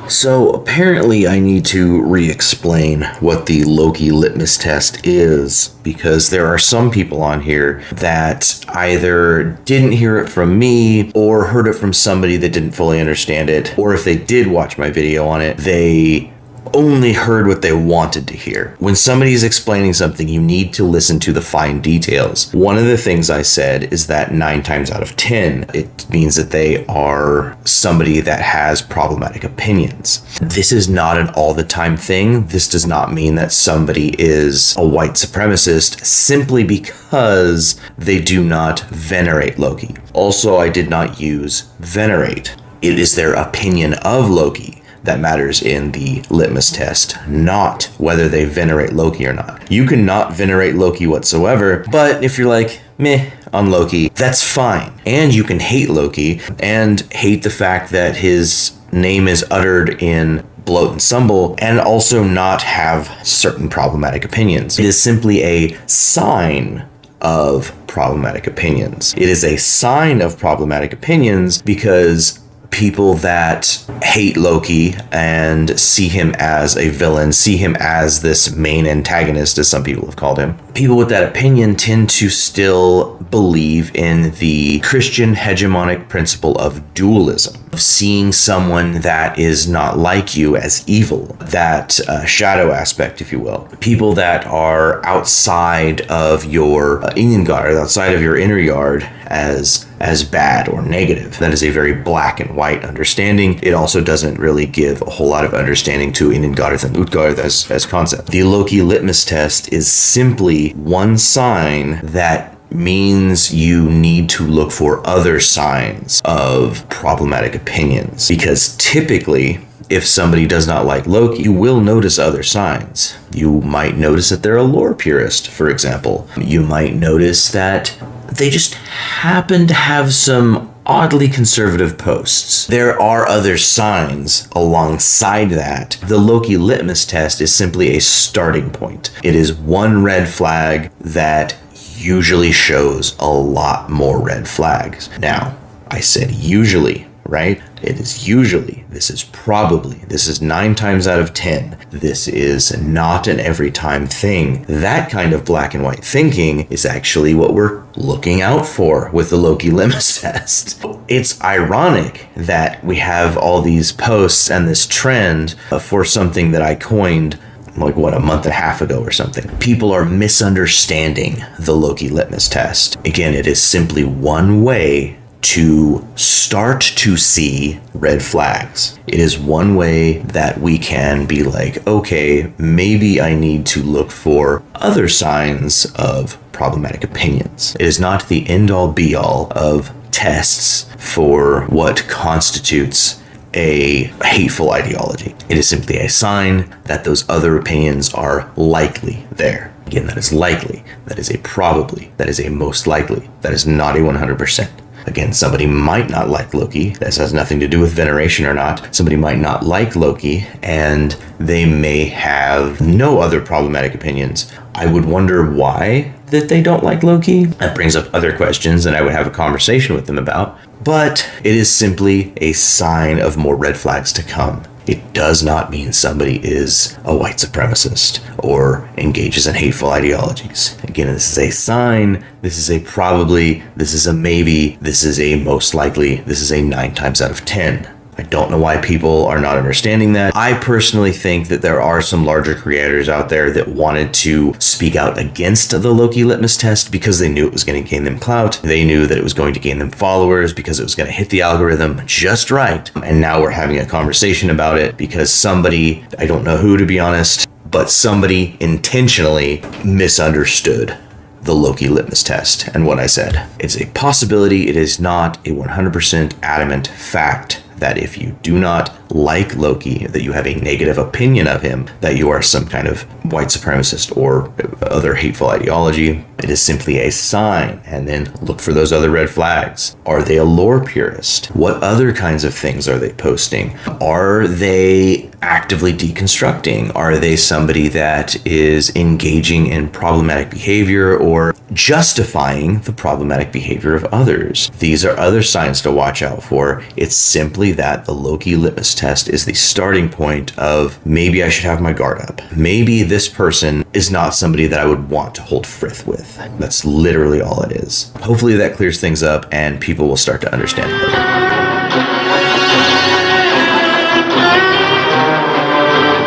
So apparently I need to re-explain what the Loki Litmus Test is, because there are some people on here that either didn't hear it from me or heard it from somebody that didn't fully understand it, or if they did watch my video on it, they only heard what they wanted to hear. When somebody's explaining something, you need to listen to the fine details. One of the things I said is that 9 times out of 10, it means that they are somebody that has problematic opinions. This is not an all the time thing. This does not mean that somebody is a white supremacist simply because they do not venerate Loki. Also, I did not use venerate. It is their opinion of Loki that matters in the litmus test, not whether they venerate Loki or not. You can not venerate Loki whatsoever, but if you're like, meh, on Loki, that's fine. And you can hate Loki and hate the fact that his name is uttered in bloat and stumble, and also not have certain problematic opinions. It is simply a sign of problematic opinions. It is a sign of problematic opinions because people that hate Loki and see him as a villain, see him as this main antagonist, as some people have called him, people with that opinion tend to still believe in the Christian hegemonic principle of dualism, of seeing someone that is not like you as evil, that shadow aspect, if you will. People that are outside of your Ingengard, outside of your inner yard, as bad or negative. That is a very black and white understanding. It also doesn't really give a whole lot of understanding to Ingengard and Utgard as concept. The Loki Litmus Test is simply one sign that means you need to look for other signs of problematic opinions. Because typically, if somebody does not like Loki, you will notice other signs. You might notice that they're a lore purist, for example. You might notice that they just happen to have some oddly conservative posts. There are other signs alongside that. The Loki Litmus Test is simply a starting point. It is one red flag that usually shows a lot more red flags. Now, I said usually, right? It is usually, this is probably, this is 9 times out of 10. This is not an every time thing. That kind of black and white thinking is actually what we're looking out for with the Loki Litmus Test. It's ironic that we have all these posts and this trend for something that I coined like a month and a half ago or something. People are misunderstanding the Loki Litmus Test. Again, it is simply one way to start to see red flags. It is one way that we can be like, okay, maybe I need to look for other signs of problematic opinions. It is not the end-all be-all of tests for what constitutes a hateful ideology. It is simply a sign that those other opinions are likely there. Again, that is likely, that is a probably, that is a most likely, that is not a 100%. Again, somebody might not like Loki. This has nothing to do with veneration or not. Somebody might not like Loki, and they may have no other problematic opinions. I would wonder why that they don't like Loki. That brings up other questions that I would have a conversation with them about. But it is simply a sign of more red flags to come. It does not mean somebody is a white supremacist or engages in hateful ideologies. Again, this is a sign, this is a probably, this is a maybe, this is a most likely, this is a 9 times out of 10. I don't know why people are not understanding that. I personally think that there are some larger creators out there that wanted to speak out against the Loki Litmus Test because they knew it was going to gain them clout. They knew that it was going to gain them followers because it was going to hit the algorithm just right. And now we're having a conversation about it because somebody, I don't know who to be honest, but somebody intentionally misunderstood the Loki Litmus Test and what I said. It's a possibility. It is not a 100% adamant fact that if you do not like Loki, that you have a negative opinion of him, that you are some kind of white supremacist or other hateful ideology. It is simply a sign, and then look for those other red flags. Are they a lore purist? What other kinds of things are they posting? Are they actively deconstructing? Are they somebody that is engaging in problematic behavior or justifying the problematic behavior of others? These are other signs to watch out for. It's simply that the Loki Litmus Test is the starting point of maybe I should have my guard up. Maybe this person is not somebody that I would want to hold frith with. That's literally all it is. Hopefully that clears things up and people will start to understand better.